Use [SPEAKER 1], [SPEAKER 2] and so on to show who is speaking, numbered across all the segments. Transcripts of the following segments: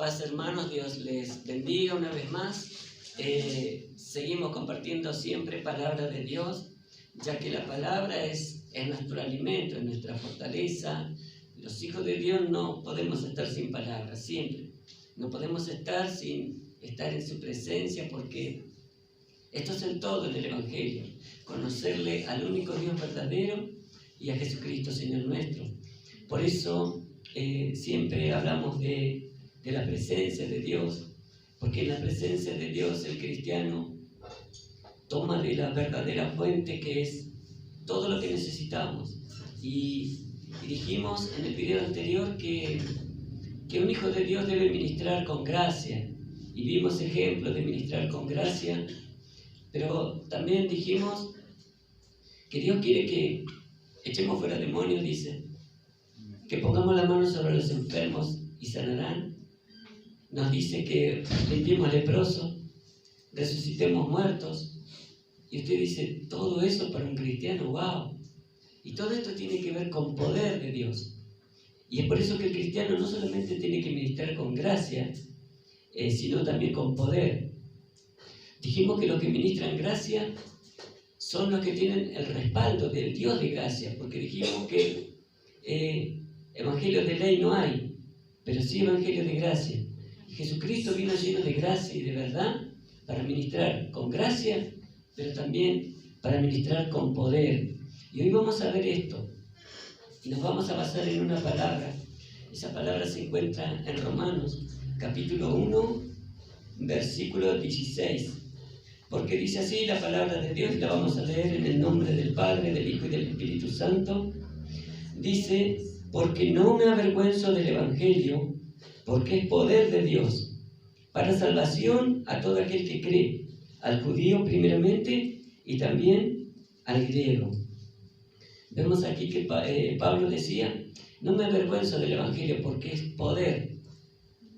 [SPEAKER 1] Paz, hermanos, Dios les bendiga una vez más. Seguimos compartiendo siempre palabra de Dios, ya que la palabra es nuestro alimento, es nuestra fortaleza. Los hijos de Dios no podemos estar sin palabra, siempre. No podemos estar sin estar en su presencia, porque esto es el todo en el Evangelio: conocerle al único Dios verdadero y a Jesucristo, Señor nuestro. Por eso siempre hablamos de la presencia de Dios, porque en la presencia de Dios el cristiano toma de la verdadera fuente, que es todo lo que necesitamos. Y dijimos en el video anterior que un hijo de Dios debe ministrar con gracia, y vimos ejemplos de ministrar con gracia, pero también dijimos que Dios quiere que echemos fuera demonios, dice, que pongamos la mano sobre los enfermos y sanarán. Nos dice que limpiemos leprosos, resucitemos muertos. Y usted dice, todo eso para un cristiano, wow. Y todo esto tiene que ver con poder de Dios. Y es por eso que el cristiano no solamente tiene que ministrar con gracia, sino también con poder. Dijimos que los que ministran gracia son los que tienen el respaldo del Dios de gracia, porque dijimos que evangelio de ley no hay, pero sí evangelio de gracia. Jesucristo vino lleno de gracia y de verdad para ministrar con gracia, pero también para ministrar con poder. Y hoy vamos a ver esto, y nos vamos a basar en una palabra. Esa palabra se encuentra en Romanos, capítulo 1, versículo 16. Porque dice así la palabra de Dios, y la vamos a leer en el nombre del Padre, del Hijo y del Espíritu Santo. Dice: porque no me avergüenzo del Evangelio, porque es poder de Dios, para salvación a todo aquel que cree, al judío primeramente y también al griego. Vemos aquí que Pablo decía, no me avergüenzo del Evangelio porque es poder.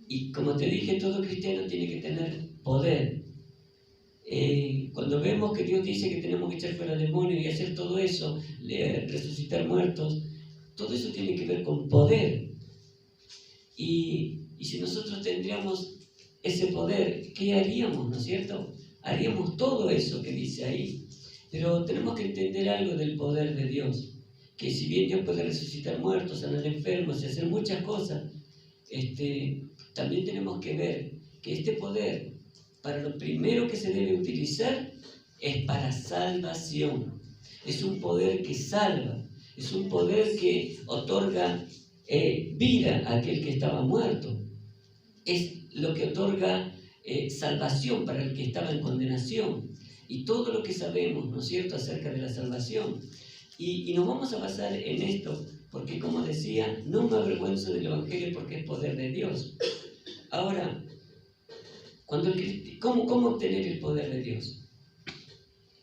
[SPEAKER 1] Y como te dije, todo cristiano tiene que tener poder. Cuando vemos que Dios dice que tenemos que echar fuera demonios y hacer todo eso, resucitar muertos, todo eso tiene que ver con poder. Y si nosotros tendríamos ese poder, ¿qué haríamos, no es cierto? Haríamos todo eso que dice ahí. Pero tenemos que entender algo del poder de Dios, que si bien Dios puede resucitar muertos, sanar enfermos y hacer muchas cosas, también tenemos que ver que este poder, para lo primero que se debe utilizar, es para salvación. Es un poder que salva, es un poder que otorga vida a aquel que estaba muerto. Es lo que otorga salvación para el que estaba en condenación. Y todo lo que sabemos, ¿no es cierto?, acerca de la salvación. Y nos vamos a basar en esto, porque como decía, no me avergüenzo del Evangelio porque es poder de Dios. Ahora, ¿cómo obtener el poder de Dios?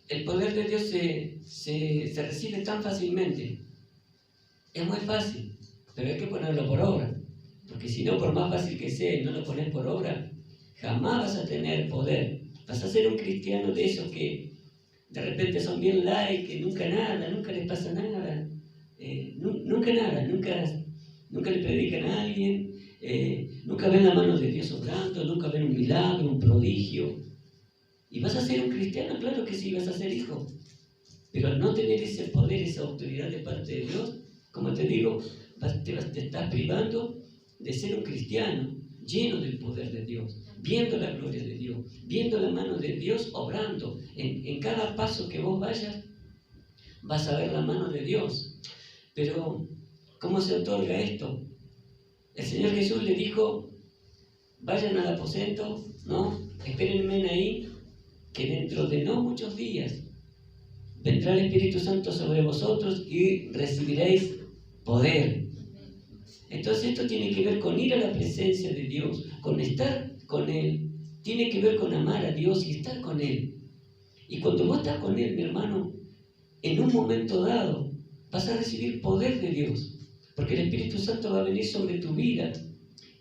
[SPEAKER 1] El poder de Dios se recibe tan fácilmente. Es muy fácil, pero hay que ponerlo por obra. Porque si no, por más fácil que sea y no lo pones por obra, jamás vas a tener poder. Vas a ser un cristiano de esos que de repente son bien light, que nunca les pasa nada, nunca nada, nunca le predican a alguien, nunca ven la mano de Dios obrando, nunca ven un milagro, un prodigio. ¿Y vas a ser un cristiano? Claro que sí, vas a ser hijo. Pero al no tener ese poder, esa autoridad de parte de Dios, como te digo, te estás privando de ser un cristiano lleno del poder de Dios, viendo la gloria de Dios, viendo la mano de Dios obrando. En cada paso que vos vayas, vas a ver la mano de Dios. Pero, ¿cómo se otorga esto? El Señor Jesús le dijo, vayan al aposento, ¿no? Espérenme ahí, que dentro de no muchos días vendrá el Espíritu Santo sobre vosotros y recibiréis poder. Entonces esto tiene que ver con ir a la presencia de Dios, con estar con Él. Tiene que ver con amar a Dios y estar con Él. Y cuando vos estás con Él, mi hermano, en un momento dado vas a recibir poder de Dios, porque el Espíritu Santo va a venir sobre tu vida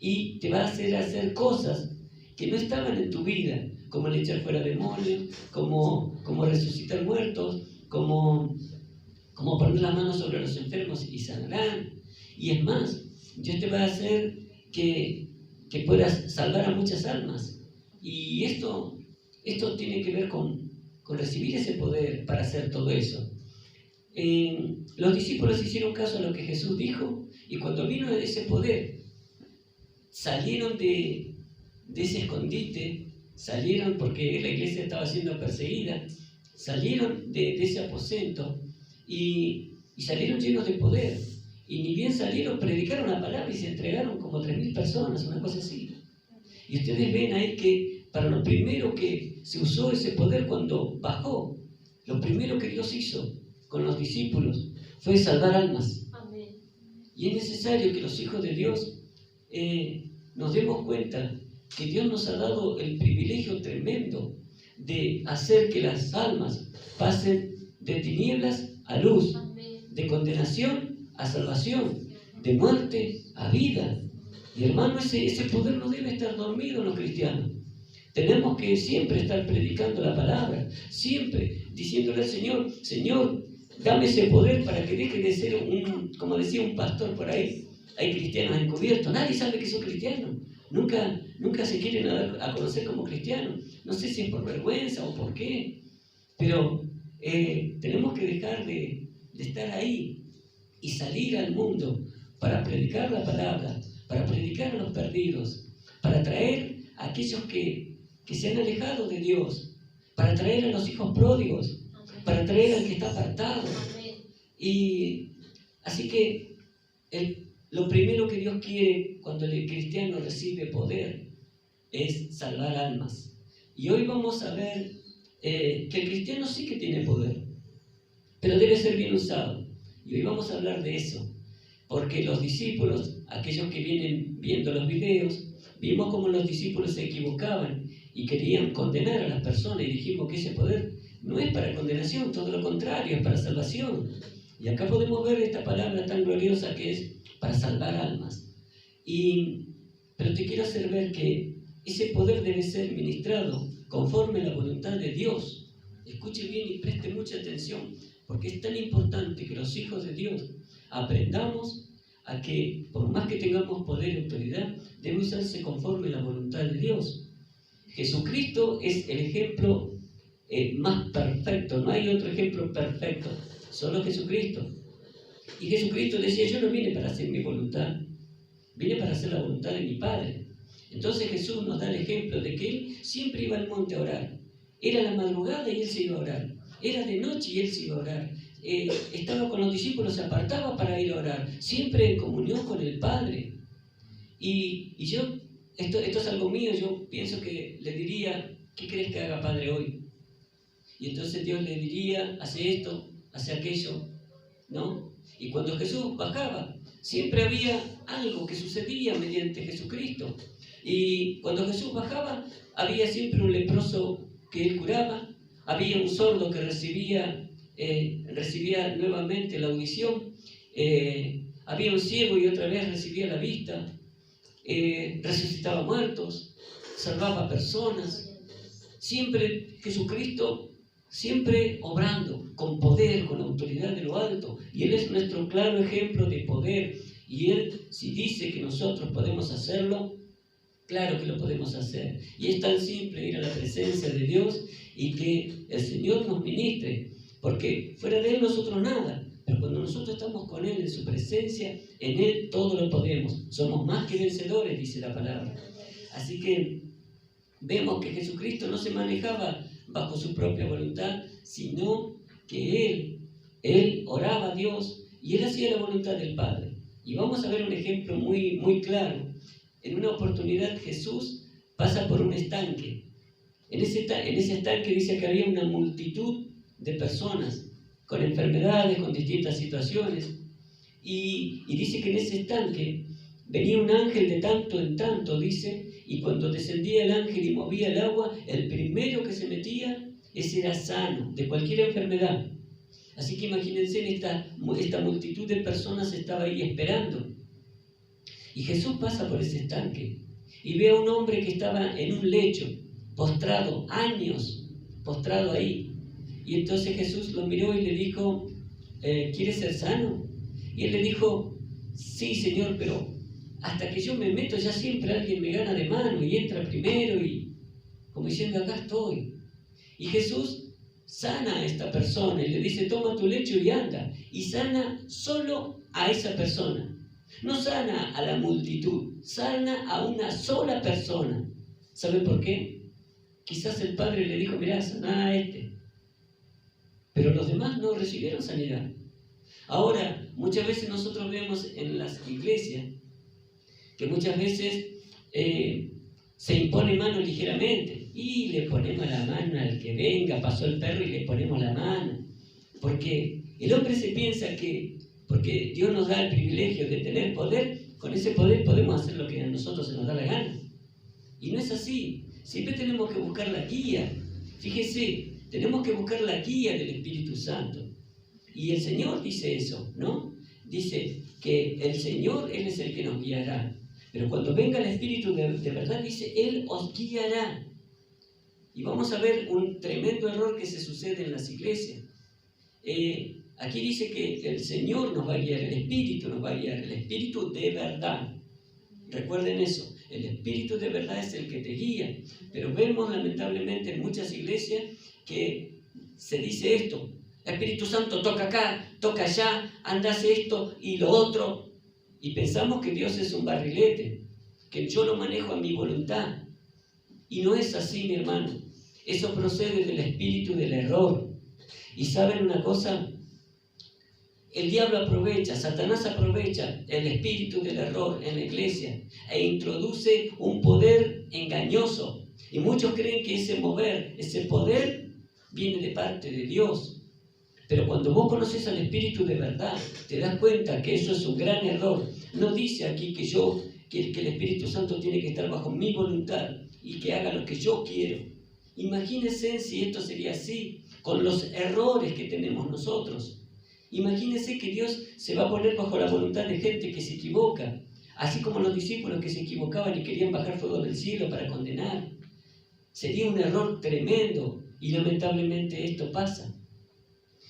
[SPEAKER 1] y te va a hacer cosas que no estaban en tu vida, como el echar fuera demonios, como resucitar muertos, como poner las manos sobre los enfermos y sanarán. Y es más, Dios te va a hacer que que puedas salvar a muchas almas. Y esto tiene que ver con recibir ese poder para hacer todo eso. Los discípulos hicieron caso a lo que Jesús dijo, y cuando vino ese poder, salieron de ese escondite, salieron porque la iglesia estaba siendo perseguida, salieron de ese aposento y salieron llenos de poder. Y ni bien salieron, predicaron la palabra y se entregaron como 3.000 personas, una cosa así. Y ustedes ven ahí que para lo primero que se usó ese poder cuando bajó, lo primero que Dios hizo con los discípulos fue salvar almas.
[SPEAKER 2] Amén.
[SPEAKER 1] Y es necesario que los hijos de Dios nos demos cuenta que Dios nos ha dado el privilegio tremendo de hacer que las almas pasen de tinieblas a luz,
[SPEAKER 2] Amén.
[SPEAKER 1] de condenación a salvación, de muerte a vida. Y hermano, ese poder no debe estar dormido en los cristianos. Tenemos que siempre estar predicando la palabra, siempre diciéndole al Señor: Señor, dame ese poder para que deje de ser como decía un pastor por ahí. Hay cristianos encubiertos, nadie sabe que son cristianos, nunca se quieren dar a conocer como cristianos. No sé si es por vergüenza o por qué, pero tenemos que dejar de estar ahí y salir al mundo para predicar la palabra, para predicar a los perdidos, para traer a aquellos que se han alejado de Dios, para traer a los hijos pródigos, para traer al que está apartado. Y así que lo primero que Dios quiere cuando el cristiano recibe poder es salvar almas. Y hoy vamos a ver que el cristiano sí que tiene poder, pero debe ser bien usado. Y hoy vamos a hablar de eso, porque los discípulos, aquellos que vienen viendo los videos, vimos cómo los discípulos se equivocaban y querían condenar a las personas, y dijimos que ese poder no es para condenación, todo lo contrario, es para salvación. Y acá podemos ver esta palabra tan gloriosa que es para salvar almas. Pero te quiero hacer ver que ese poder debe ser ministrado conforme a la voluntad de Dios. Escuche bien y preste mucha atención, porque es tan importante que los hijos de Dios aprendamos a que, por más que tengamos poder y autoridad, debe usarse conforme a la voluntad de Dios. Jesucristo es el ejemplo más perfecto, no hay otro ejemplo perfecto, solo Jesucristo. Y Jesucristo decía: yo no vine para hacer mi voluntad, vine para hacer la voluntad de mi Padre. Entonces Jesús nos da el ejemplo de que Él siempre iba al monte a orar. Era la madrugada y Él se iba a orar, era de noche y Él se iba a orar, estaba con los discípulos, se apartaba para ir a orar, siempre en comunión con el Padre. Y yo, esto es algo mío, yo pienso que le diría: ¿qué crees que haga, Padre, hoy? Y entonces Dios le diría: hace esto, hace aquello, ¿no? Y cuando Jesús bajaba, siempre había algo que sucedía mediante Jesucristo. Y cuando Jesús bajaba, había siempre un leproso que Él curaba, había un sordo que recibía nuevamente la audición, había un ciego y otra vez recibía la vista, resucitaba muertos, salvaba personas. Siempre Jesucristo, siempre obrando con poder, con autoridad de lo alto. Y Él es nuestro claro ejemplo de poder. Y Él, si dice que nosotros podemos hacerlo, claro que lo podemos hacer. Y es tan simple ir a la presencia de Dios y que el Señor nos ministre, porque fuera de Él nosotros nada. Pero cuando nosotros estamos con Él, en su presencia, en Él todo lo podemos. Somos más que vencedores, dice la palabra. Así que vemos que Jesucristo no se manejaba bajo su propia voluntad, sino que Él oraba a Dios y Él hacía la voluntad del Padre. Y vamos a ver un ejemplo muy, muy claro. En una oportunidad Jesús pasa por un estanque. En ese estanque dice que había una multitud de personas con enfermedades, con distintas situaciones. Y dice que en ese estanque venía un ángel de tanto en tanto, dice, y cuando descendía el ángel y movía el agua, el primero que se metía, ese era sano de cualquier enfermedad. Así que imagínense, esta multitud de personas estaba ahí esperando. Y Jesús pasa por ese estanque y ve a un hombre que estaba en un lecho, postrado, años postrado ahí. Y entonces Jesús lo miró y le dijo: ¿quieres ser sano? Y él le dijo: sí, Señor, pero hasta que yo me meto ya siempre alguien me gana de mano y entra primero y como diciendo acá estoy. Y Jesús sana a esta persona y le dice toma tu lecho y anda. Y sana solo a esa persona. No sana a la multitud, sana a una sola persona. ¿Sabe por qué? Quizás el padre le dijo, mirá, saná a este. Pero los demás no recibieron sanidad. Ahora, muchas veces nosotros vemos en las iglesias que muchas veces se impone mano ligeramente y le ponemos la mano al que venga, pasó el perro y le ponemos la mano. Porque el hombre se piensa que porque Dios nos da el privilegio de tener poder, con ese poder podemos hacer lo que a nosotros se nos da la gana. Y no es así. Siempre tenemos que buscar la guía. Fíjese, tenemos que buscar la guía del Espíritu Santo. Y el Señor dice eso, ¿no? Dice que el Señor, Él es el que nos guiará. Pero cuando venga el Espíritu de verdad, dice, Él os guiará. Y vamos a ver un tremendo error que se sucede en las iglesias. Aquí dice que el Señor nos va a guiar, el Espíritu nos va a guiar, el Espíritu de verdad. Recuerden eso, el Espíritu de verdad es el que te guía. Pero vemos lamentablemente en muchas iglesias que se dice esto, Espíritu Santo toca acá, toca allá, anda hace esto y lo otro. Y pensamos que Dios es un barrilete, que yo lo manejo a mi voluntad. Y no es así, mi hermano. Eso procede del espíritu del error. Y ¿saben una cosa? El diablo aprovecha, Satanás aprovecha el espíritu del error en la iglesia e introduce un poder engañoso. Y muchos creen que ese mover, ese poder, viene de parte de Dios. Pero cuando vos conoces al Espíritu de verdad, te das cuenta que eso es un gran error. No dice aquí que el Espíritu Santo tiene que estar bajo mi voluntad y que haga lo que yo quiero. Imagínense si esto sería así, con los errores que tenemos nosotros. Imagínense que Dios se va a poner bajo la voluntad de gente que se equivoca, así como los discípulos que se equivocaban y querían bajar fuego del cielo para condenar. Sería un error tremendo y lamentablemente esto pasa.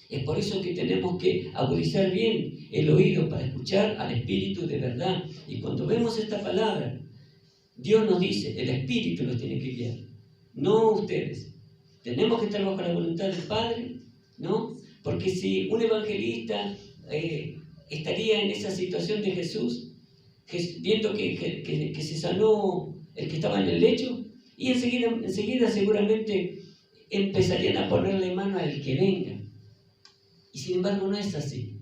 [SPEAKER 1] Es por eso que tenemos que agudizar bien el oído para escuchar al Espíritu de verdad. Y cuando vemos esta palabra, Dios nos dice, el Espíritu los tiene que guiar, no ustedes. Tenemos que estar bajo la voluntad del Padre, ¿no? Porque si un evangelista estaría en esa situación de Jesús, viendo que se sanó el que estaba en el lecho, y enseguida seguramente empezarían a ponerle mano al que venga. Y sin embargo no es así.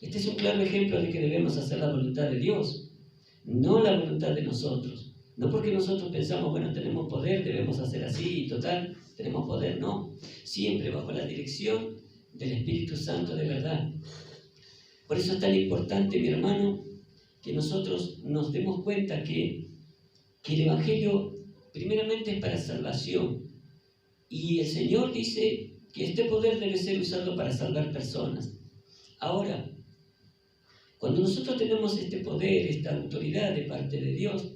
[SPEAKER 1] Este es un claro ejemplo de que debemos hacer la voluntad de Dios, no la voluntad de nosotros. No porque nosotros pensamos, bueno, tenemos poder, debemos hacer así, y total, tenemos poder, no. Siempre bajo la dirección del Espíritu Santo de verdad. Por eso es tan importante, mi hermano, que nosotros nos demos cuenta que el Evangelio primeramente es para salvación. Y el Señor dice que este poder debe ser usado para salvar personas. Ahora, cuando nosotros tenemos este poder, esta autoridad de parte de Dios,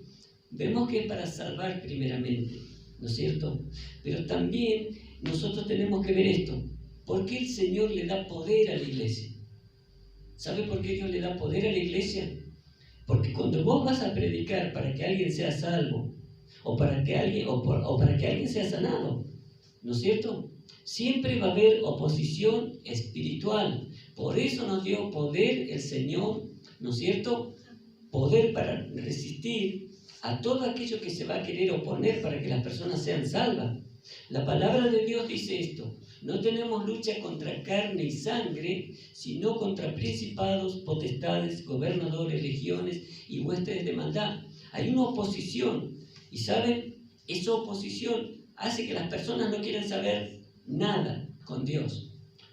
[SPEAKER 1] vemos que es para salvar primeramente, ¿no es cierto? Pero también nosotros tenemos que ver esto. ¿Por qué el Señor le da poder a la iglesia? ¿Sabe por qué Dios le da poder a la iglesia? Porque cuando vos vas a predicar para que alguien sea salvo, o para que alguien sea sanado, ¿no es cierto? Siempre va a haber oposición espiritual. Por eso nos dio poder el Señor, ¿no es cierto? Poder para resistir a todo aquello que se va a querer oponer para que las personas sean salvas. La palabra de Dios dice esto: no tenemos lucha contra carne y sangre, sino contra principados, potestades, gobernadores, legiones y huestes de maldad. Hay una oposición, y ¿saben? Esa oposición hace que las personas no quieran saber nada con Dios.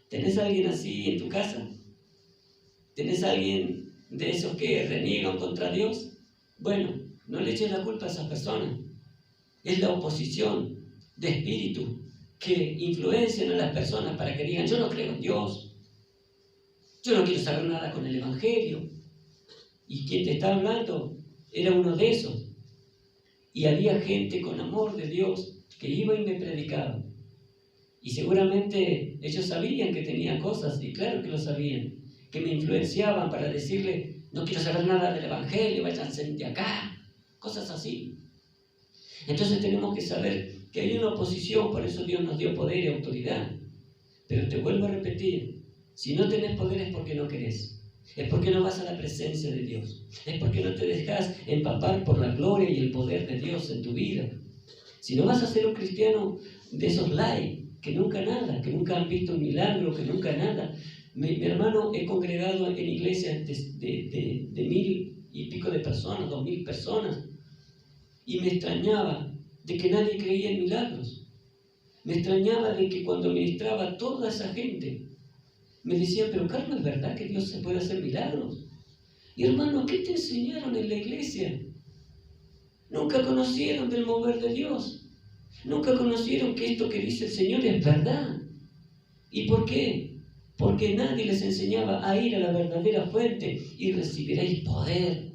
[SPEAKER 1] ¿Tenés a alguien así en tu casa? ¿Tenés a alguien de esos que reniegan contra Dios? Bueno, no le eches la culpa a esas personas. Es la oposición de espíritu que influencian a las personas para que digan: yo no creo en Dios, yo no quiero saber nada con el Evangelio. Y quien te está hablando era uno de esos. Y había gente con amor de Dios que iba y me predicaba. Y seguramente ellos sabían que tenía cosas, y claro que lo sabían, que me influenciaban para decirle: no quiero saber nada del Evangelio, váyanse de acá, cosas así. Entonces tenemos que saber que hay una oposición, por eso Dios nos dio poder y autoridad. Pero te vuelvo a repetir, si no tenés poder es porque no querés. Es porque no vas a la presencia de Dios. Es porque no te dejas empapar por la gloria y el poder de Dios en tu vida. Si no vas a ser un cristiano de esos light, que nunca nada, que nunca han visto un milagro, que nunca nada. Mi hermano, he congregado en iglesias de 1000 y pico de personas, 2000 personas, y me extrañaba de que nadie creía en milagros. Me extrañaba de que cuando ministraba a toda esa gente, me decían, pero Carlos, ¿es verdad que Dios se puede hacer milagros? Y hermano, ¿qué te enseñaron en la iglesia? Nunca conocieron del mover de Dios. Nunca conocieron que esto que dice el Señor es verdad. ¿Y por qué? Porque nadie les enseñaba a ir a la verdadera fuente y recibiréis poder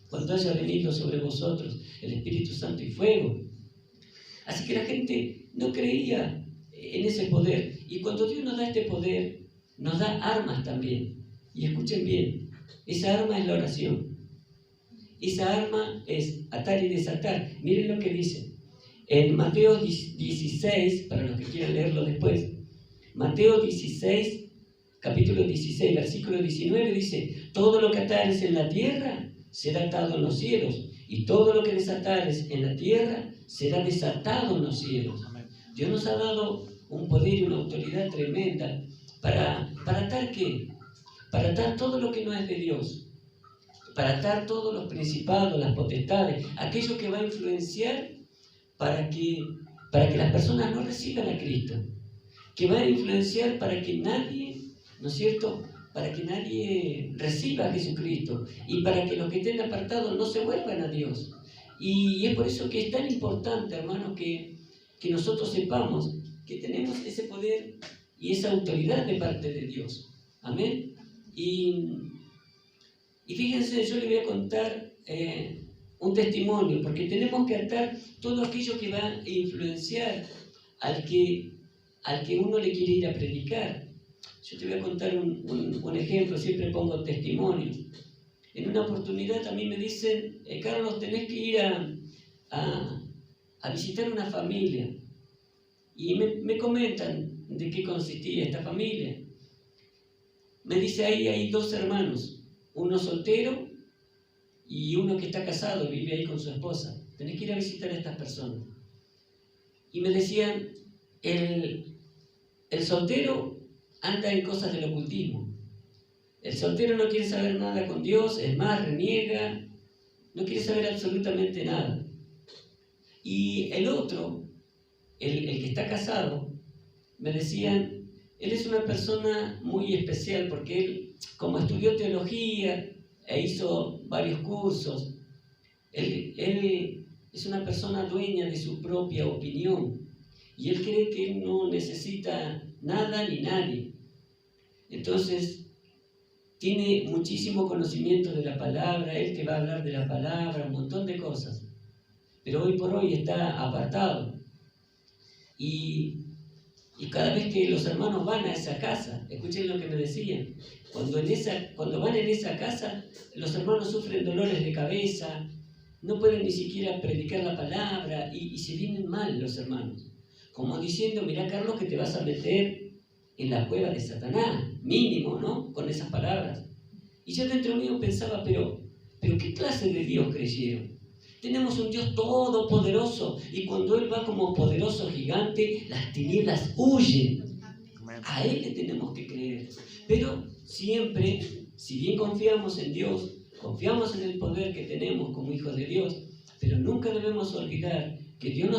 [SPEAKER 1] cuando haya venido sobre vosotros el Espíritu Santo y fuego. Así que la gente no creía en ese poder. Y cuando Dios nos da este poder, nos da armas también. Y escuchen bien, esa arma es la oración. Esa arma es atar y desatar. Miren lo que dice. En Mateo 16, para los que quieran leerlo después, Mateo 16, capítulo 16, versículo 19 dice, todo lo que atares en la tierra será atado en los cielos, y todo lo que desatares en la tierra será desatado en los cielos. Dios nos ha dado un poder y una autoridad tremenda para atar ¿qué? Para atar todo lo que no es de Dios, para atar todos los principados, las potestades, aquello que va a influenciar para que las personas no reciban a Cristo, que va a influenciar para que nadie, ¿no es cierto?, para que nadie reciba a Jesucristo y para que los que estén apartados no se vuelvan a Dios. Y es por eso que es tan importante, hermanos, que nosotros sepamos que tenemos ese poder y esa autoridad de parte de Dios. Amén. Y fíjense, yo les voy a contar un testimonio, porque tenemos que atar todo aquello que va a influenciar al que uno le quiere ir a predicar. Yo te voy a contar un ejemplo, siempre pongo testimonios. En una oportunidad a mí me dicen, Carlos, tenés que ir a visitar una familia. Y me comentan de qué consistía esta familia. Me dice, ahí hay 2 hermanos, uno soltero y uno que está casado, vive ahí con su esposa. Tenés que ir a visitar a estas personas. Y me decían, el soltero anda en cosas del ocultismo. El soltero no quiere saber nada con Dios, es más, reniega, no quiere saber absolutamente nada. Y el otro, el que está casado, me decían, él es una persona muy especial porque él, como estudió teología e hizo varios cursos, él es una persona dueña de su propia opinión y él cree que él no necesita nada ni nadie. Entonces, tiene muchísimo conocimiento de la palabra, él te va a hablar de la palabra, un montón de cosas, pero hoy por hoy está apartado. Y cada vez que los hermanos van a esa casa, escuchen lo que me decían, cuando van en esa casa, los hermanos sufren dolores de cabeza, no pueden ni siquiera predicar la palabra y se vienen mal los hermanos. Como diciendo, mira Carlos, que te vas a meter en la cueva de Satanás, mínimo, ¿no? Con esas palabras. Y yo dentro mío pensaba, pero ¿qué clase de Dios creyeron? Tenemos un Dios todopoderoso y cuando Él va como poderoso gigante, las tinieblas huyen. A Él le tenemos que creer. Pero siempre, si bien confiamos en Dios, confiamos en el poder que tenemos como hijos de Dios, pero nunca debemos olvidar que Dios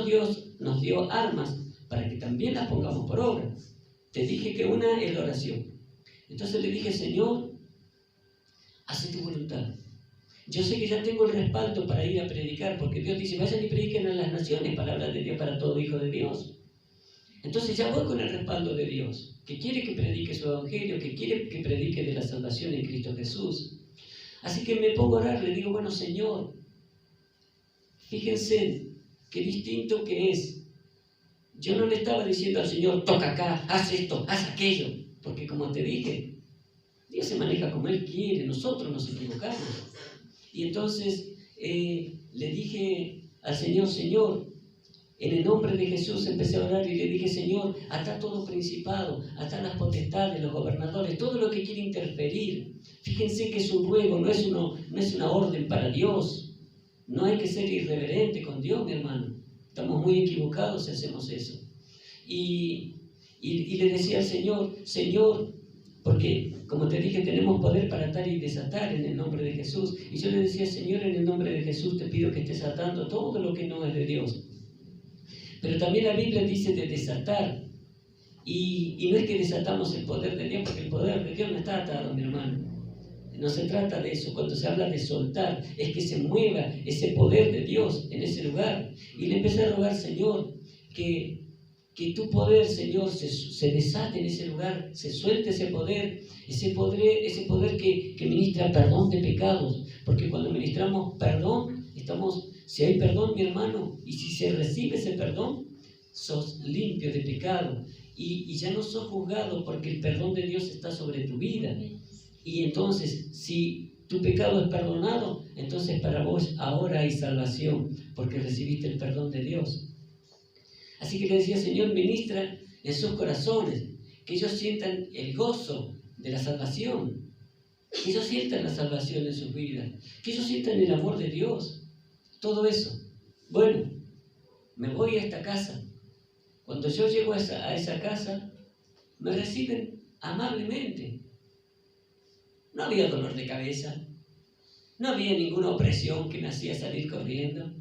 [SPEAKER 1] nos dio armas para que también las pongamos por obra. Te dije que una es la oración. Entonces le dije, Señor, haz tu voluntad. Yo sé que ya tengo el respaldo para ir a predicar, porque Dios dice, vayan y prediquen a las naciones, palabra de Dios para todo hijo de Dios. Entonces ya voy con el respaldo de Dios, que quiere que predique su evangelio, que quiere que predique de la salvación en Cristo Jesús. Así que me pongo a orar, le digo, bueno, Señor, fíjense qué distinto que es. Yo no le estaba diciendo al Señor, toca acá, haz esto, haz aquello, porque como te dije, Dios se maneja como Él quiere, nosotros nos equivocamos. Y entonces le dije al Señor, Señor, en el nombre de Jesús empecé a orar y le dije, Señor, ata todo principado, ata las potestades, los gobernadores, todo lo que quiere interferir. Fíjense que es un ruego, no es una orden para Dios. No hay que ser irreverente con Dios, mi hermano. Estamos muy equivocados si hacemos eso. Y le decía al Señor, Señor, porque como te dije, tenemos poder para atar y desatar en el nombre de Jesús. Y yo le decía, Señor, en el nombre de Jesús te pido que estés atando todo lo que no es de Dios. Pero también la Biblia dice de desatar. Y no es que desatamos el poder de Dios, porque el poder de Dios no está atado, mi hermano. No se trata de eso. Cuando se habla de soltar, es que se mueva ese poder de Dios en ese lugar. Y le empecé a rogar, Señor, que tu poder, Señor, se desate en ese lugar, se suelte ese poder que ministra perdón de pecados. Porque cuando ministramos perdón, si hay perdón, mi hermano, y si se recibe ese perdón, sos limpio de pecado. Y ya no sos juzgado porque el perdón de Dios está sobre tu vida. Y entonces, si tu pecado es perdonado, entonces para vos ahora hay salvación, porque recibiste el perdón de Dios. Así que le decía, Señor, ministra en sus corazones, que ellos sientan el gozo de la salvación, que ellos sientan la salvación en sus vidas, que ellos sientan el amor de Dios, todo eso. Bueno, me voy a esta casa. Cuando yo llego a esa casa, me reciben amablemente. No había dolor de cabeza, no había ninguna opresión que me hacía salir corriendo,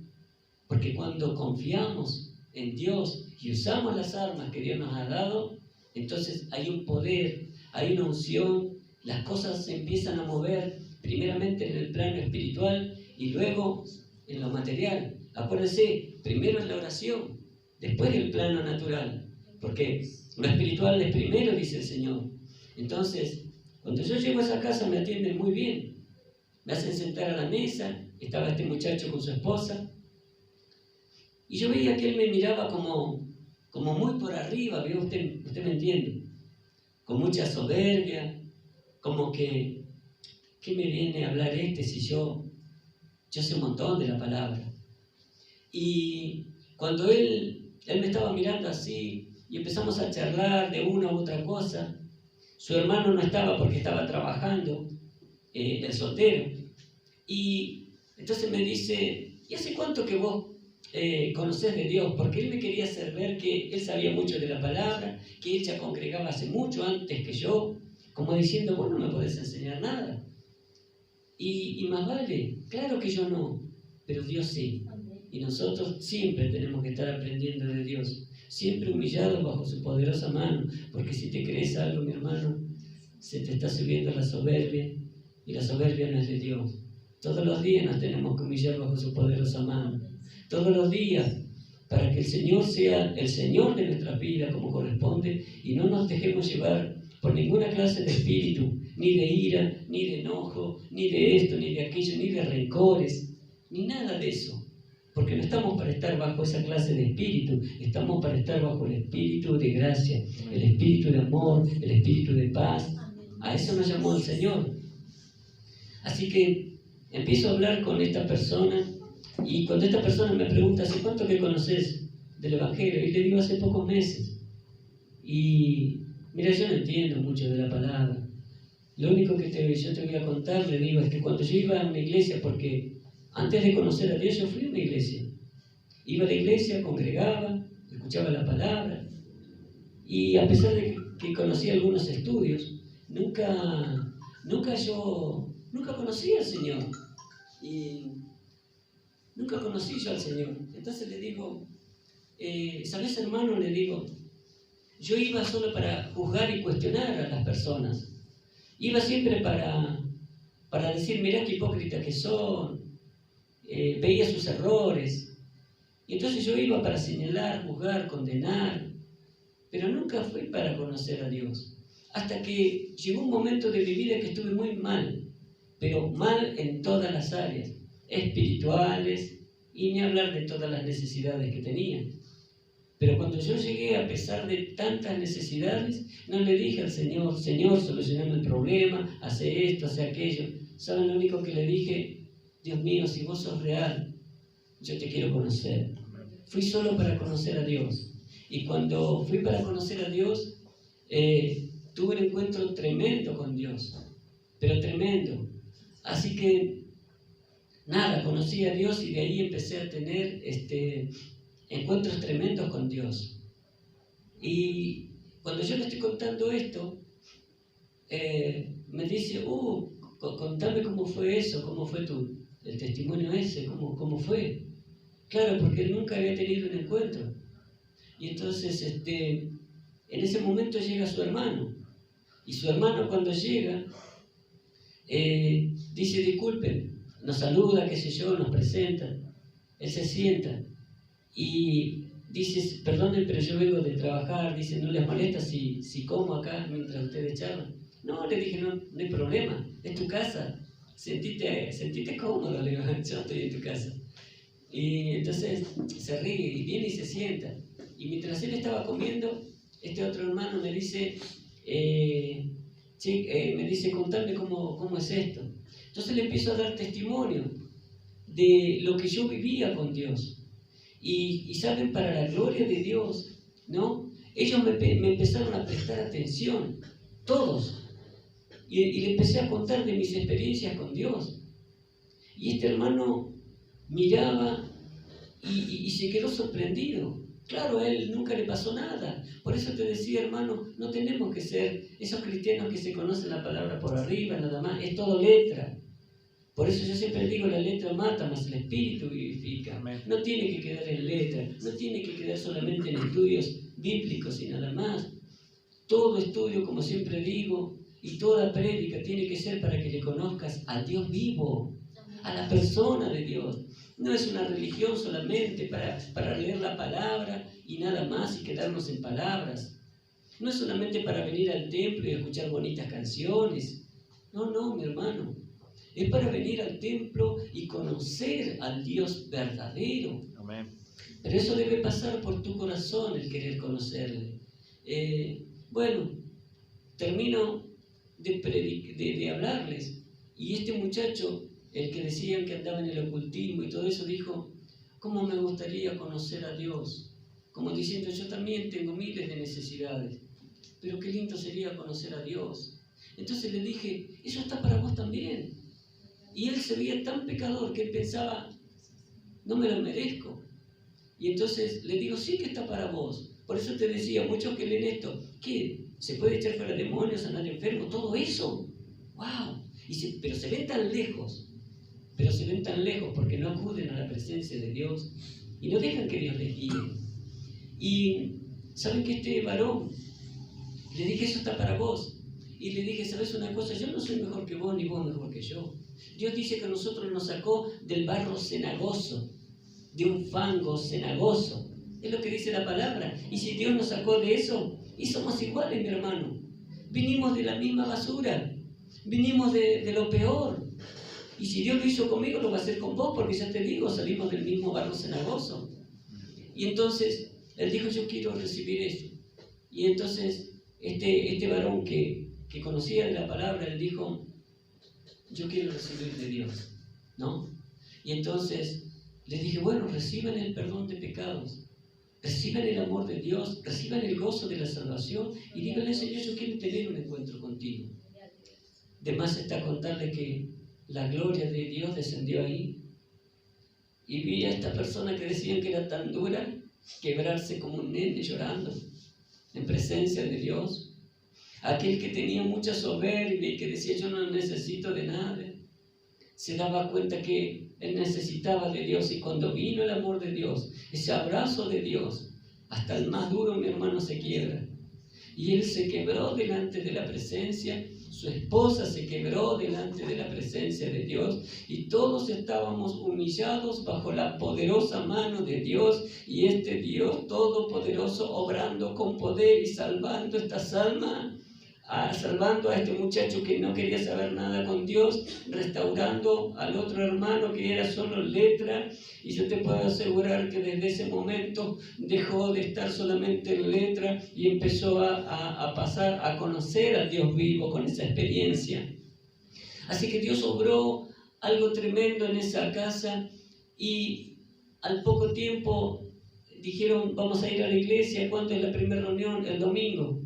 [SPEAKER 1] porque cuando confiamos en Dios y usamos las armas que Dios nos ha dado, entonces hay un poder, hay una unción, las cosas se empiezan a mover primeramente en el plano espiritual y luego en lo material. Acuérdense, primero es la oración, después el plano natural, porque lo espiritual es primero, dice el Señor. Entonces, cuando yo llego a esa casa me atienden muy bien, me hacen sentar a la mesa, estaba este muchacho con su esposa, y yo veía que él me miraba como muy por arriba, ¿vio? Usted me entiende, con mucha soberbia, como que, ¿qué me viene a hablar si yo sé un montón de la palabra? Y cuando él me estaba mirando así, y empezamos a charlar de una u otra cosa, su hermano no estaba porque estaba trabajando, el soltero, y entonces me dice, ¿y hace cuánto que vos conocés de Dios? Porque él me quería hacer ver que él sabía mucho de la palabra, que él ya congregaba hace mucho antes que yo, como diciendo, vos no me podés enseñar nada. Y más vale, claro que yo no, pero Dios sí. Y nosotros siempre tenemos que estar aprendiendo de Dios, siempre humillados bajo su poderosa mano, porque si te crees algo, mi hermano, se te está subiendo la soberbia, y la soberbia no es de Dios. Todos los días nos tenemos que humillar bajo su poderosa mano. Todos los días, para que el Señor sea el Señor de nuestra vida como corresponde y no nos dejemos llevar por ninguna clase de espíritu, ni de ira, ni de enojo, ni de esto, ni de aquello, ni de rencores, ni nada de eso. Porque no estamos para estar bajo esa clase de espíritu, estamos para estar bajo el espíritu de gracia, el espíritu de amor, el espíritu de paz. A eso nos llamó el Señor. Así que empiezo a hablar con esta persona. Y cuando esta persona me pregunta, ¿hace cuánto que conoces del Evangelio? Y le digo, hace pocos meses. Y mira, yo no entiendo mucho de la palabra. Lo único que yo te voy a contar, le digo, es que cuando yo iba a una iglesia, porque antes de conocer a Dios yo fui a una iglesia. Iba a la iglesia, congregaba, escuchaba la palabra. Y a pesar de que conocí algunos estudios, nunca conocí al Señor. Y nunca conocí yo al Señor. Entonces le digo, ¿sabes, hermano? Le digo, yo iba solo para juzgar y cuestionar a las personas. Iba siempre para decir, mirá qué hipócritas que son. Veía sus errores. Y entonces yo iba para señalar, juzgar, condenar. Pero nunca fui para conocer a Dios. Hasta que llegó un momento de mi vida que estuve muy mal. Pero mal en todas las áreas espirituales, y ni hablar de todas las necesidades que tenía. Pero cuando yo llegué, a pesar de tantas necesidades, no le dije al Señor, Señor, solucioname el problema, hace esto, hace aquello. ¿Saben lo único que le dije? Dios mío, si vos sos real, yo te quiero conocer. Fui solo para conocer a Dios. Y cuando fui para conocer a Dios, tuve un encuentro tremendo con Dios, pero tremendo. Así que, nada, conocí a Dios y de ahí empecé a tener encuentros tremendos con Dios. Y cuando yo le estoy contando esto, me dice, contame cómo fue eso, cómo fue el testimonio ese, cómo fue. Claro, porque él nunca había tenido un encuentro. Y entonces, en ese momento llega su hermano. Y su hermano cuando llega, dice, disculpen, nos saluda, qué sé yo, nos presenta. Él se sienta y dice, perdonen, pero yo vengo de trabajar. Dice, ¿no les molesta si como acá mientras ustedes charlan? No, le dije, no hay problema, es tu casa. Sentite cómodo, le digo, yo estoy en tu casa. Y entonces se ríe y viene y se sienta. Y mientras él estaba comiendo, este otro hermano me dice, contame cómo es esto. Entonces le empiezo a dar testimonio de lo que yo vivía con Dios. Y saben, para la gloria de Dios, ¿no? Ellos me empezaron a prestar atención, todos. Y le empecé a contar de mis experiencias con Dios. Y este hermano miraba y se quedó sorprendido. Claro, a él nunca le pasó nada. Por eso te decía, hermano, no tenemos que ser esos cristianos que se conocen la palabra por arriba, nada más. Es todo letra. Por eso yo siempre digo, la letra mata, mas el espíritu vivifica. Amén. No tiene que quedar en letra, no tiene que quedar solamente en estudios bíblicos y nada más. Todo estudio, como siempre digo, y toda prédica tiene que ser para que le conozcas al Dios vivo, a la persona de Dios. No es una religión solamente para leer la palabra y nada más y quedarnos en palabras. No es solamente para venir al templo y escuchar bonitas canciones. No, mi hermano. Es para venir al templo y conocer al Dios verdadero. Amén. Pero eso debe pasar por tu corazón, el querer conocerle. Bueno, termino de hablarles. Y este muchacho, el que decían que andaba en el ocultismo y todo eso, dijo, ¿cómo me gustaría conocer a Dios? Como diciendo, yo también tengo miles de necesidades, pero qué lindo sería conocer a Dios. Entonces le dije, eso está para vos también. Y él se veía tan pecador que él pensaba, no me lo merezco. Y entonces le digo, sí que está para vos. Por eso te decía, muchos que leen esto, ¿qué? ¿Se puede echar fuera demonios, sanar enfermos? Todo eso. ¡Wow! Pero se ven tan lejos. Pero se ven tan lejos porque no acuden a la presencia de Dios y no dejan que Dios les guíe. Y ¿saben que este varón? Le dije, eso está para vos. Y le dije, ¿sabes una cosa? Yo no soy mejor que vos, ni vos mejor que yo. Dios dice que a nosotros nos sacó del barro cenagoso, de un fango cenagoso. Es lo que dice la palabra. Y si Dios nos sacó de eso, y somos iguales, mi hermano. Vinimos de la misma basura. Vinimos de lo peor. Y si Dios lo hizo conmigo, lo va a hacer con vos, porque ya te digo, salimos del mismo barro cenagoso. Y entonces, él dijo, yo quiero recibir eso. Y entonces, este varón que conocía de la palabra, él dijo, yo quiero recibir de Dios, ¿no? Y entonces les dije, bueno, reciban el perdón de pecados, reciban el amor de Dios, reciban el gozo de la salvación y díganle, Señor, yo quiero tener un encuentro contigo. De más está contarle que la gloria de Dios descendió ahí y vi a esta persona que decían que era tan dura, quebrarse como un nene llorando en presencia de Dios. Aquel que tenía mucha soberbia y que decía, yo no necesito de nada, se daba cuenta que él necesitaba de Dios. Y cuando vino el amor de Dios, ese abrazo de Dios, hasta el más duro, mi hermano, se quiebra. Y él se quebró delante de la presencia, su esposa se quebró delante de la presencia de Dios, y todos estábamos humillados bajo la poderosa mano de Dios, y este Dios todopoderoso obrando con poder y salvando estas almas. salvando a este muchacho que no quería saber nada con Dios, restaurando al otro hermano que era solo letra, y yo te puedo asegurar que desde ese momento dejó de estar solamente en letra y empezó a pasar a conocer al Dios vivo con esa experiencia. Así que Dios obró algo tremendo en esa casa, y al poco tiempo dijeron, vamos a ir a la iglesia. ¿Cuándo es la primera reunión? El domingo.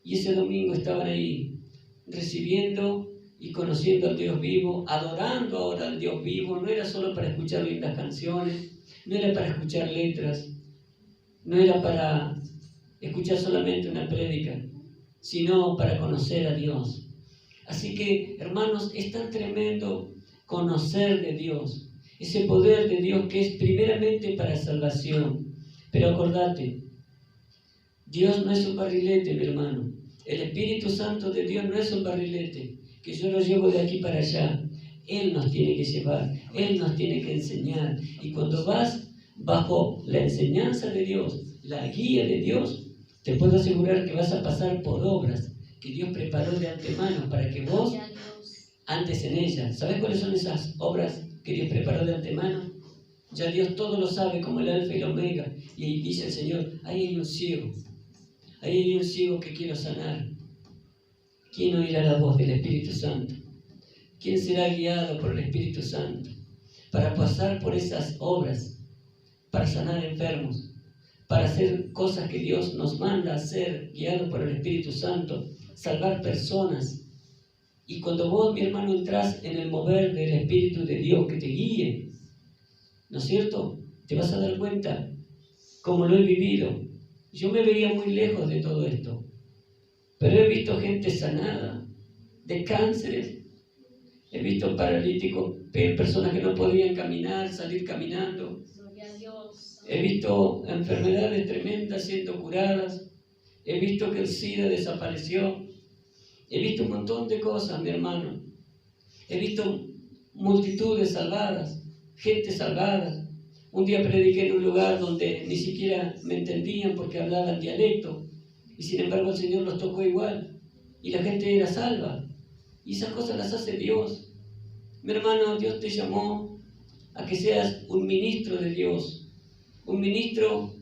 [SPEAKER 1] Y ese domingo estaban ahí, recibiendo y conociendo al Dios vivo, adorando ahora al Dios vivo. No era solo para escuchar lindas canciones, no era para escuchar letras, no era para escuchar solamente una prédica, sino para conocer a Dios. Así que, hermanos, es tan tremendo conocer de Dios, ese poder de Dios que es primeramente para salvación. Pero acordate, Dios no es un barrilete, mi hermano. El Espíritu Santo de Dios no es un barrilete que yo lo llevo de aquí para allá. Él nos tiene que llevar, Él nos tiene que enseñar. Y cuando vas bajo la enseñanza de Dios, la guía de Dios, te puedo asegurar que vas a pasar por obras que Dios preparó de antemano para que vos andes en ellas. ¿Sabes cuáles son esas obras que Dios preparó de antemano? Ya Dios todo lo sabe, como el alfa y el omega. Y ahí dice el Señor, ahí hay un ciego. Ahí hay un ciego que quiero sanar. ¿Quién oirá la voz del Espíritu Santo? ¿Quién será guiado por el Espíritu Santo para pasar por esas obras, para sanar enfermos, para hacer cosas que Dios nos manda a hacer, guiado por el Espíritu Santo, salvar personas? Y cuando vos, mi hermano, entras en el mover del Espíritu de Dios que te guíe, ¿no es cierto?, te vas a dar cuenta cómo lo he vivido. Yo me veía muy lejos de todo esto, pero he visto gente sanada de cánceres, he visto paralíticos, personas que no podían caminar, salir caminando, he visto enfermedades tremendas siendo curadas, he visto que el SIDA desapareció, he visto un montón de cosas, mi hermano, he visto multitudes salvadas, gente salvada. Un día prediqué en un lugar donde ni siquiera me entendían porque hablaban dialecto, y sin embargo el Señor los tocó igual, y la gente era salva. Y esas cosas las hace Dios. Mi hermano, Dios te llamó a que seas un ministro de Dios, un ministro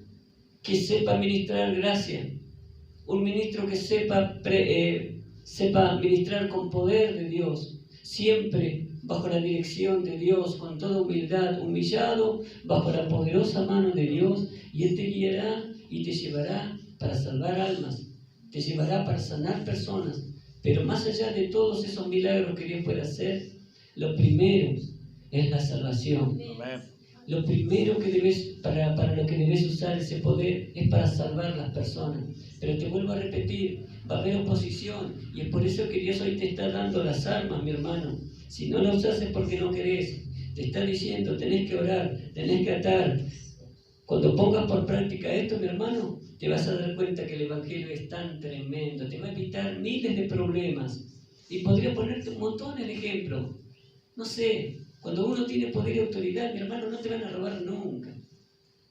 [SPEAKER 1] que sepa ministrar gracia, un ministro que sepa ministrar con poder de Dios, siempre bajo la dirección de Dios, con toda humildad, humillado bajo la poderosa mano de Dios, y Él te guiará y te llevará para salvar almas, te llevará para sanar personas. Pero más allá de todos esos milagros que Dios puede hacer, lo primero es la salvación. Lo primero que debes, para lo que debes usar ese poder, es para salvar las personas. Pero te vuelvo a repetir, va a haber oposición, y es por eso que Dios hoy te está dando las armas, mi hermano. Si no las usas es porque no querés. Te está diciendo, tenés que orar, tenés que atar. Cuando pongas por práctica esto, mi hermano, te vas a dar cuenta que el Evangelio es tan tremendo, te va a evitar miles de problemas. Y podría ponerte un montón de ejemplos. No sé, cuando uno tiene poder y autoridad, mi hermano, no te van a robar nunca.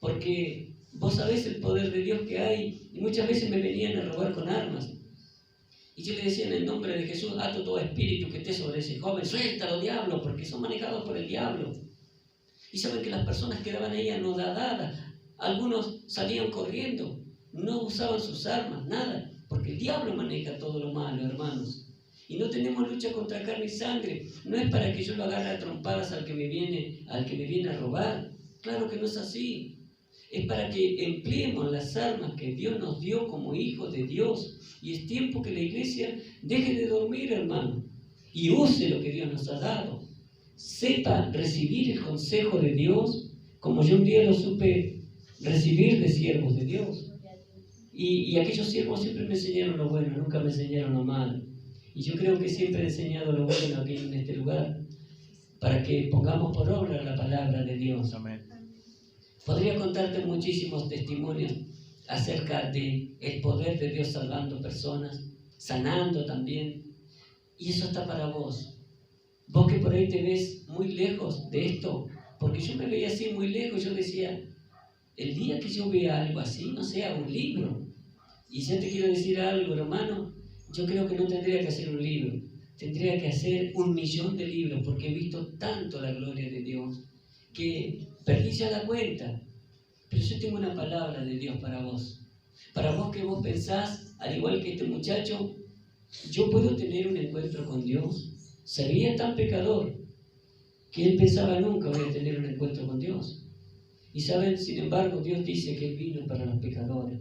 [SPEAKER 1] Porque vos sabés el poder de Dios que hay, y muchas veces me venían a robar con armas. Y yo le decía, en el nombre de Jesús, ato todo espíritu que esté sobre ese joven, suéltalo, diablo, porque son manejados por el diablo. Y saben que las personas quedaban ahí anodadadas, algunos salían corriendo, no usaban sus armas, nada, porque el diablo maneja todo lo malo, hermanos. Y no tenemos lucha contra carne y sangre, no es para que yo lo agarre a trompadas al que me viene a robar. Claro que no es así. Es para que empleemos las armas que Dios nos dio como hijos de Dios. Y es tiempo que la iglesia deje de dormir, hermano, y use lo que Dios nos ha dado. Sepa recibir el consejo de Dios, como yo un día lo supe recibir de siervos de Dios. Y aquellos siervos siempre me enseñaron lo bueno, nunca me enseñaron lo malo. Y yo creo que siempre he enseñado lo bueno aquí en este lugar, para que pongamos por obra la palabra de Dios. Amén. Podría contarte muchísimos testimonios acerca del poder de Dios salvando personas, sanando también. Y eso está para vos. Vos que por ahí te ves muy lejos de esto, porque yo me veía así muy lejos, yo decía, el día que yo vea algo así, no sé, un libro. Y ya te quiero decir algo, hermano, Yo creo que no tendría que hacer un libro, tendría que hacer 1.000.000 de libros, porque he visto tanto la gloria de Dios que perdí ya la cuenta. Pero yo tengo una palabra de Dios para vos. Para vos que vos pensás, al igual que este muchacho, yo puedo tener un encuentro con Dios. Se veía tan pecador que él pensaba nunca voy a tener un encuentro con Dios. Y saben, sin embargo, Dios dice que Él vino para los pecadores.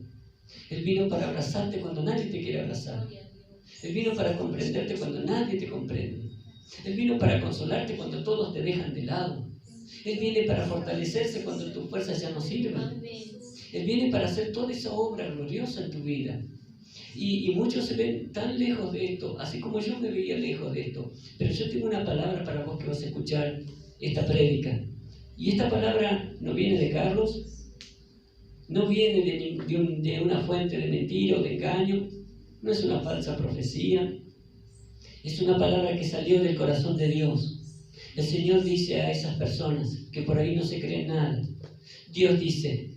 [SPEAKER 1] Él vino para abrazarte cuando nadie te quiere abrazar. Él vino para comprenderte cuando nadie te comprende. Él vino para consolarte cuando todos te dejan de lado. Él viene para fortalecerse cuando tus fuerzas ya no sirven. Él viene para hacer toda esa obra gloriosa en tu vida. Y muchos se ven tan lejos de esto, así como yo me veía lejos de esto. Pero yo tengo una palabra para vos que vas a escuchar esta prédica. Y esta palabra no viene de Carlos, no viene de una fuente de mentira o de engaño, no es una falsa profecía, es una palabra que salió del corazón de Dios. El Señor dice a esas personas que por ahí no se creen nada, Dios dice,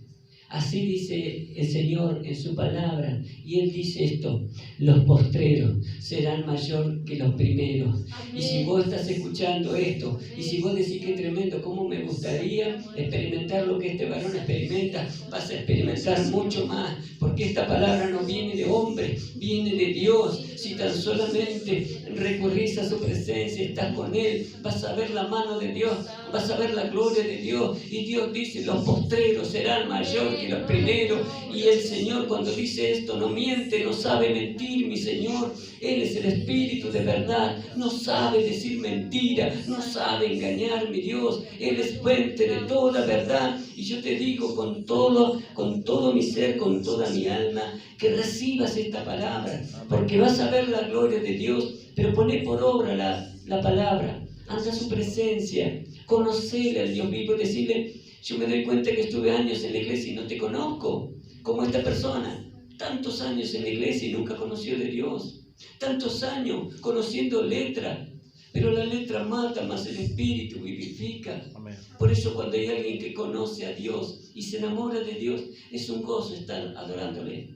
[SPEAKER 1] así dice el Señor en su palabra, y Él dice esto: los postreros serán mayor que los primeros. Amén. Y si vos estás escuchando esto, y si vos decís que tremendo, cómo me gustaría experimentar lo que este varón experimenta, vas a experimentar mucho más, porque esta palabra no viene de hombre, viene de Dios. Si tan solamente recurrís a su presencia, estás con Él, vas a ver la mano de Dios, vas a ver la gloria de Dios. Y Dios dice, los postreros serán mayor que los primeros. Y el Señor, cuando dice esto, no miente, no sabe mentir, mi Señor. Él es el Espíritu de verdad, no sabe decir mentira, no sabe engañar, mi Dios. Él es fuente de toda verdad. Y yo te digo con todo mi ser, con toda mi alma, que recibas esta palabra, porque vas a ver la gloria de Dios. Pero poné por obra la palabra, anda a su presencia, conocer al Dios vivo, decirle, yo me doy cuenta que estuve años en la iglesia y no te conozco, como esta persona, tantos años en la iglesia y nunca conoció de Dios, tantos años conociendo letra, pero la letra mata, más el Espíritu vivifica. Amén. Por eso cuando hay alguien que conoce a Dios y se enamora de Dios, es un gozo estar adorándole.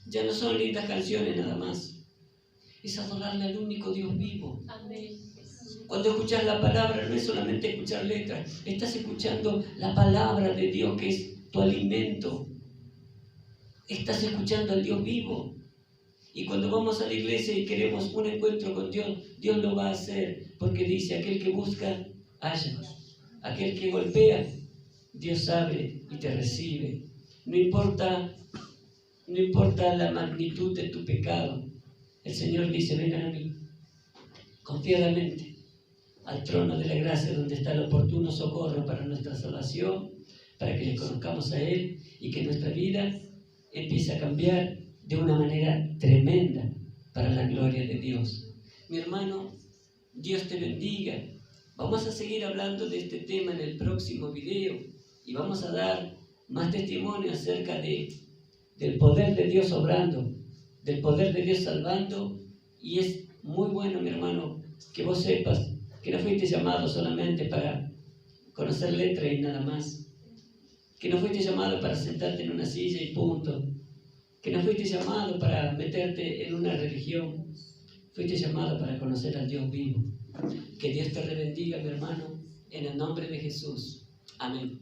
[SPEAKER 1] Ya no son lindas canciones nada más, es adorarle al único Dios vivo. Amén. Cuando escuchas la palabra, no es solamente escuchar letras, estás escuchando la palabra de Dios, que es tu alimento. Estás escuchando al Dios vivo. Y cuando vamos a la iglesia y queremos un encuentro con Dios, Dios lo va a hacer, porque dice, aquel que busca, halla. Aquel que golpea, Dios abre y te recibe. No importa la magnitud de tu pecado, el Señor dice, vengan a mí, confiadamente, al trono de la gracia, donde está el oportuno socorro para nuestra salvación, para que le conozcamos a Él y que nuestra vida empiece a cambiar de una manera tremenda para la gloria de Dios. Mi hermano, Dios te bendiga. Vamos a seguir hablando de este tema en el próximo video y vamos a dar más testimonio acerca del poder de Dios obrando, del poder de Dios salvando. Y es muy bueno, mi hermano, que vos sepas que no fuiste llamado solamente para conocer letra y nada más, que no fuiste llamado para sentarte en una silla y punto, que no fuiste llamado para meterte en una religión, fuiste llamado para conocer al Dios vivo. Que Dios te bendiga, mi hermano, en el nombre de Jesús. Amén.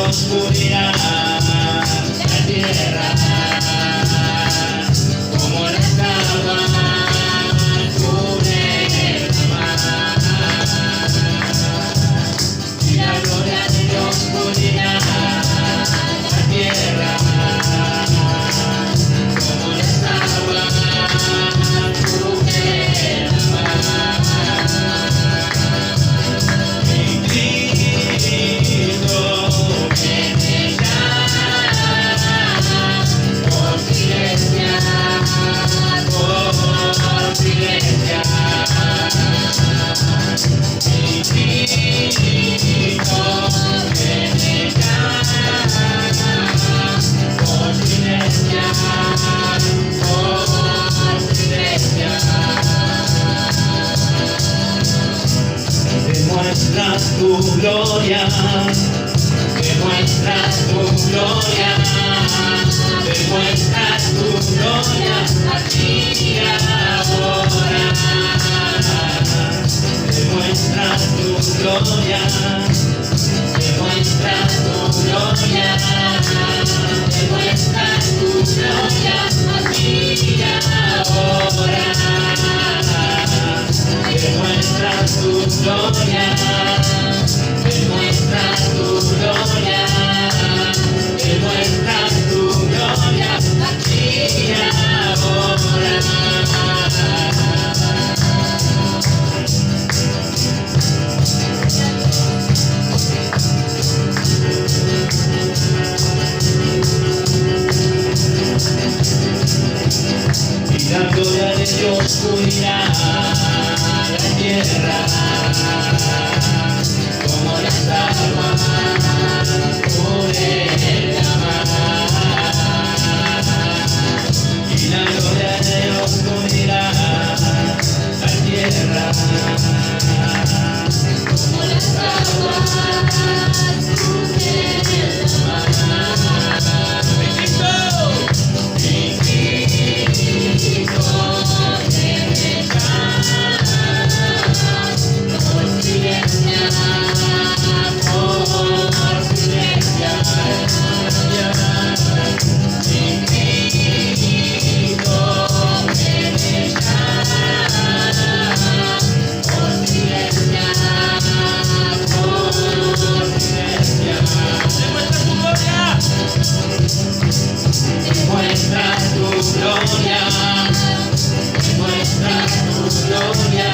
[SPEAKER 2] Dios cubrirá la tierra, como las aguas cubren el mar. Y la gloria de Dios cubrirá la tierra, como las aguas cubren el mar. En Cristo que me llama por su iglesia, por su iglesia. En Cristo que me llama por su iglesia, por su iglesia. Demuestras tu gloria, demuestras tu gloria, demuestras tu gloria aquí y ahora. Demuestras tu gloria, demuestras tu gloria, demuestras tu gloria aquí y ahora. Demuestras tu gloria, demuestras tu gloria, demuestras tu gloria aquí y ahora. Y la gloria de Dios cubrirá la tierra, como las aguas cubren el mar. Y la gloria de Dios cubrirá la tierra, como las aguas cubren el mar. Demuestras tu gloria, demuestras tu gloria,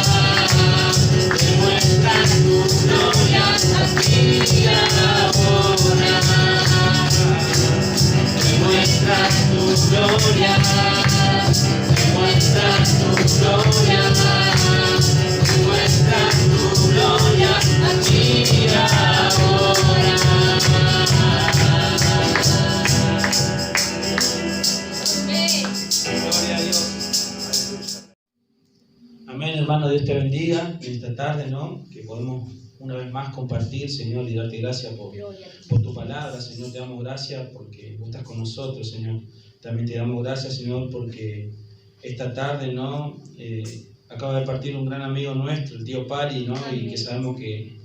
[SPEAKER 2] demuestras tu gloria aquí y ahora. Demuestras tu gloria, demuestras tu gloria, demuestras tu gloria aquí y ahora. Gloria a Dios. Amén, hermano, Dios te bendiga en esta tarde, ¿no? Que podemos una vez más compartir, Señor, y darte gracias por tu palabra, Señor. Te damos gracias porque vos estás con nosotros, Señor. También te damos gracias, Señor, porque esta tarde, ¿no? Acaba de partir un gran amigo nuestro, el tío Pari, ¿no? Y que sabemos que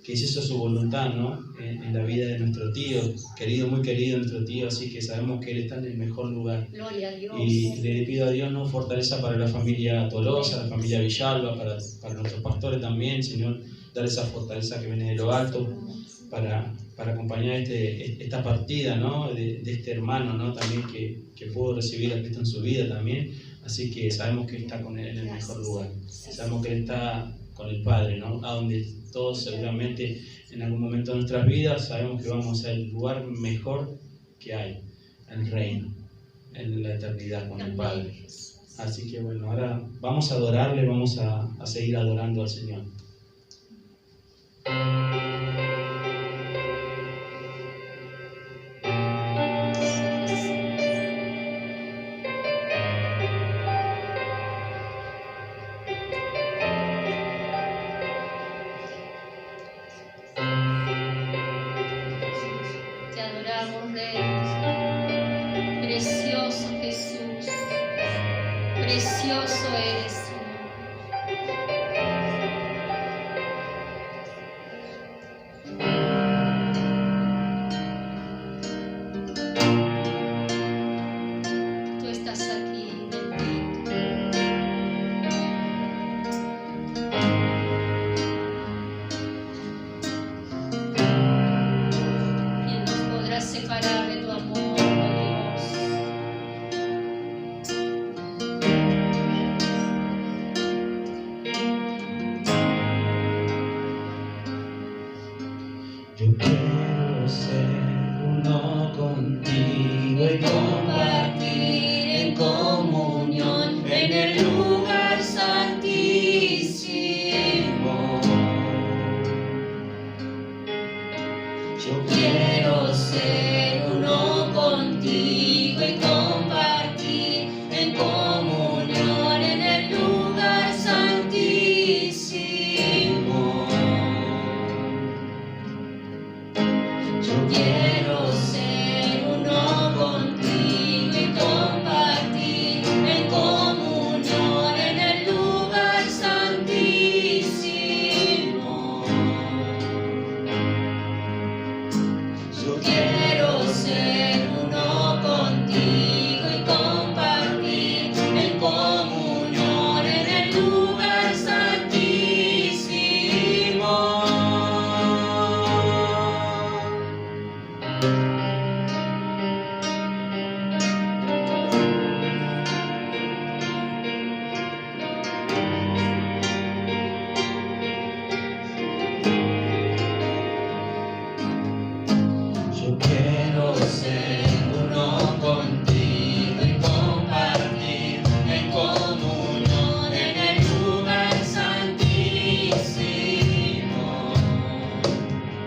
[SPEAKER 2] es eso su voluntad, ¿no? En la vida de nuestro tío, querido, muy querido nuestro tío, así que sabemos que él está en el mejor lugar.
[SPEAKER 3] Gloria a Dios.
[SPEAKER 2] Y le pido a Dios, ¿no? Fortaleza para la familia Tolosa, la familia Villalba, para nuestros pastores también, Señor, dar esa fortaleza que viene de lo alto para acompañar esta partida, ¿no? De este hermano, ¿no? También que pudo recibir a Cristo en su vida también, así que sabemos que está con él en el mejor lugar, sabemos que él está con el Padre, ¿no? A donde todos seguramente en algún momento de nuestras vidas sabemos que vamos al lugar mejor que hay, el reino, en la eternidad con el Padre. Así que bueno, ahora vamos a adorarle, vamos a seguir adorando al Señor.
[SPEAKER 3] Te adoramos, Rey. Precioso Jesús. Precioso eres, Señor.
[SPEAKER 1] contigo y compartir en comunión en el lugar santísimo. Yo quiero ser uno contigo y compartir en comunión en el lugar santísimo. Yo quiero ser uno contigo y compartir en comunión en el lugar santísimo. Yo quiero ser uno contigo y compartir en comunión en el lugar santísimo. Yo quiero ser uno contigo y compartir en comunión en el lugar santísimo.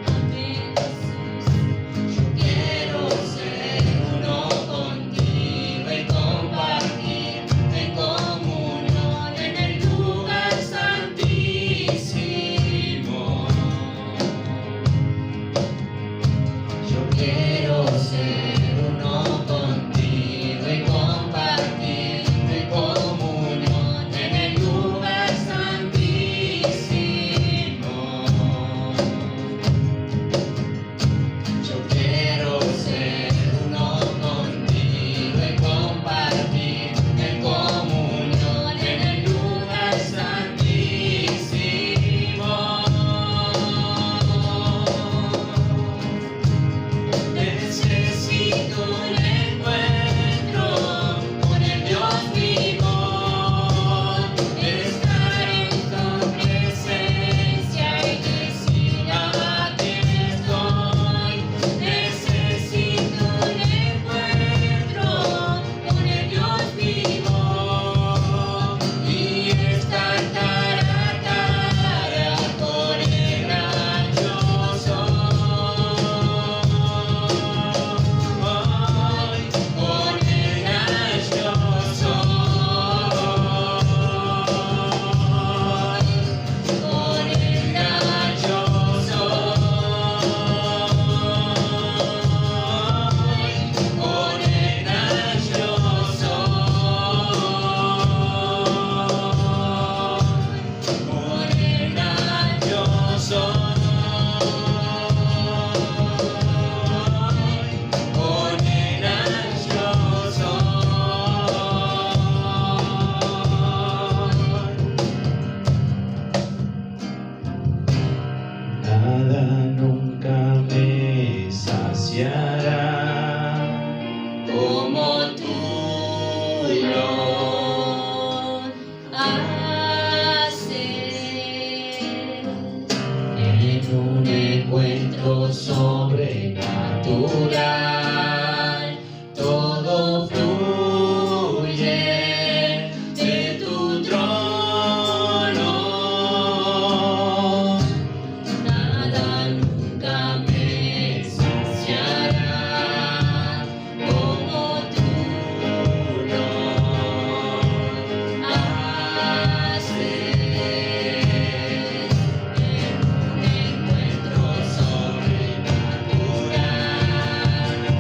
[SPEAKER 1] Amén, Jesús. Yo quiero ser uno contigo y compartir en comunión en el lugar santísimo. Yo quiero ser uno contigo y compartir en comunión en el lugar santísimo. Yo quiero ser uno contigo y compartir en comunión en el lugar santísimo. Necesito un encuentro con el Dios vivo, estar en tu presencia y decir aquí estoy. Necesito un encuentro con el Dios vivo y estar cara a cara con el gran yo soy. Con el gran yo soy. Con el gran yo soy. Con el gran yo soy. Con el gran yo soy. Con el gran yo soy. Nada nunca me saciará como tú lo haces. En un encuentro sobrenatural, todo fluye de tu trono. Nada nunca me saciará como tú lo haces. En un encuentro sobrenatural,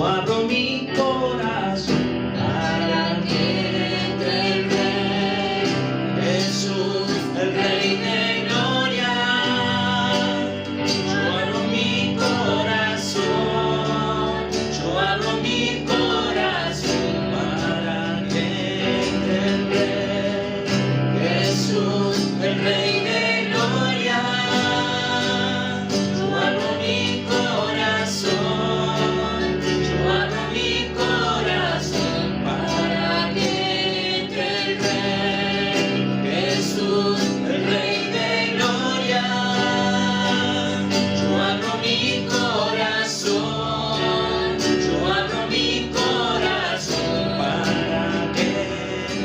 [SPEAKER 2] yo abro mi corazón para que entre el Rey Jesús, el Rey de gloria. Yo abro mi corazón, yo abro mi corazón para que entre el Rey Jesús, el Rey de gloria. Yo abro mi corazón, yo abro mi corazón para que entre el Rey Jesús, el Rey de gloria. Yo abro mi corazón, yo abro mi corazón para que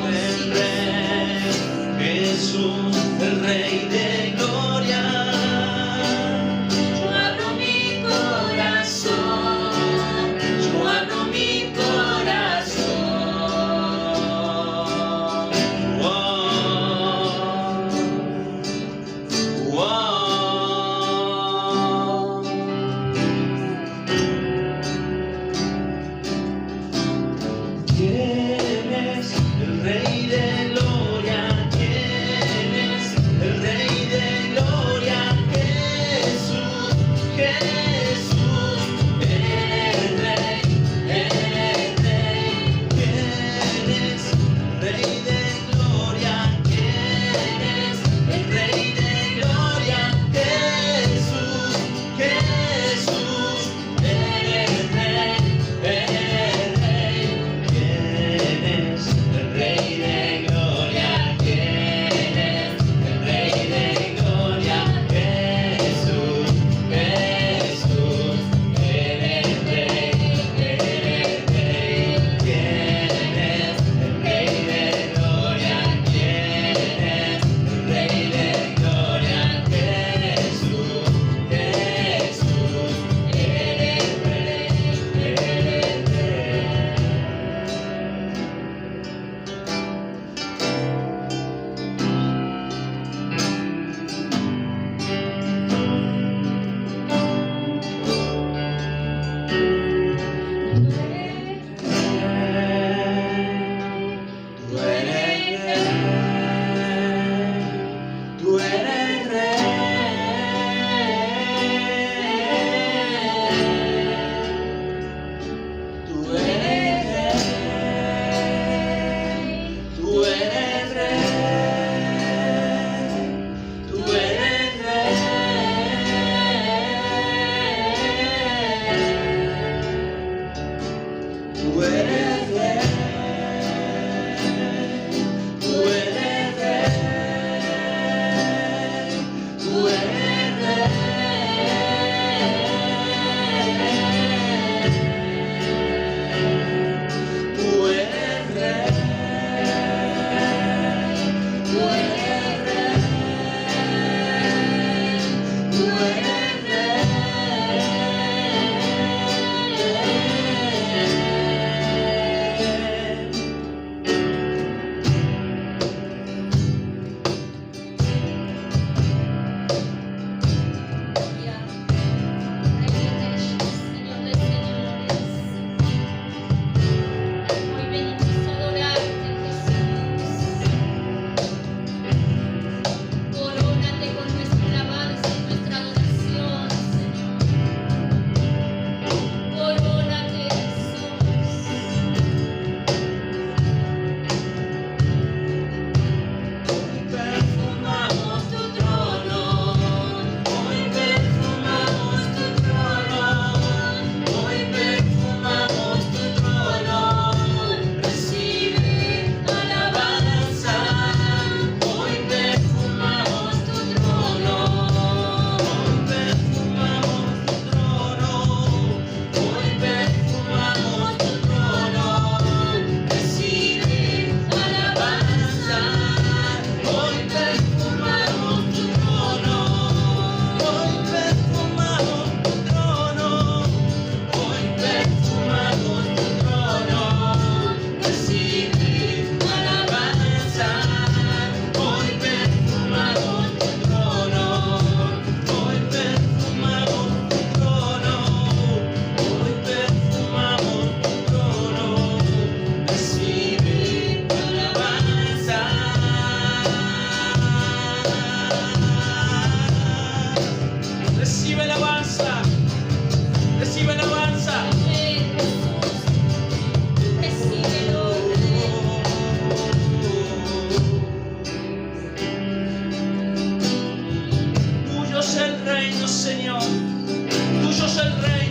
[SPEAKER 2] entre el Rey Jesús, el Rey de gloria. Yo abro mi corazón, yo abro mi corazón. Wow. Wow. ¿Quién es el Rey de gloria? ¿Quién es el Rey de gloria? Jesús, Jesús, el Rey, el Rey. ¿Quién es el Rey de gloria? ¿Quién es el Rey de gloria? Jesús, Jesús, el Rey, el Rey. ¿Quién es el Rey de gloria? ¿Quién es el Rey de gloria? Jesús, Jesús,
[SPEAKER 1] del Rey.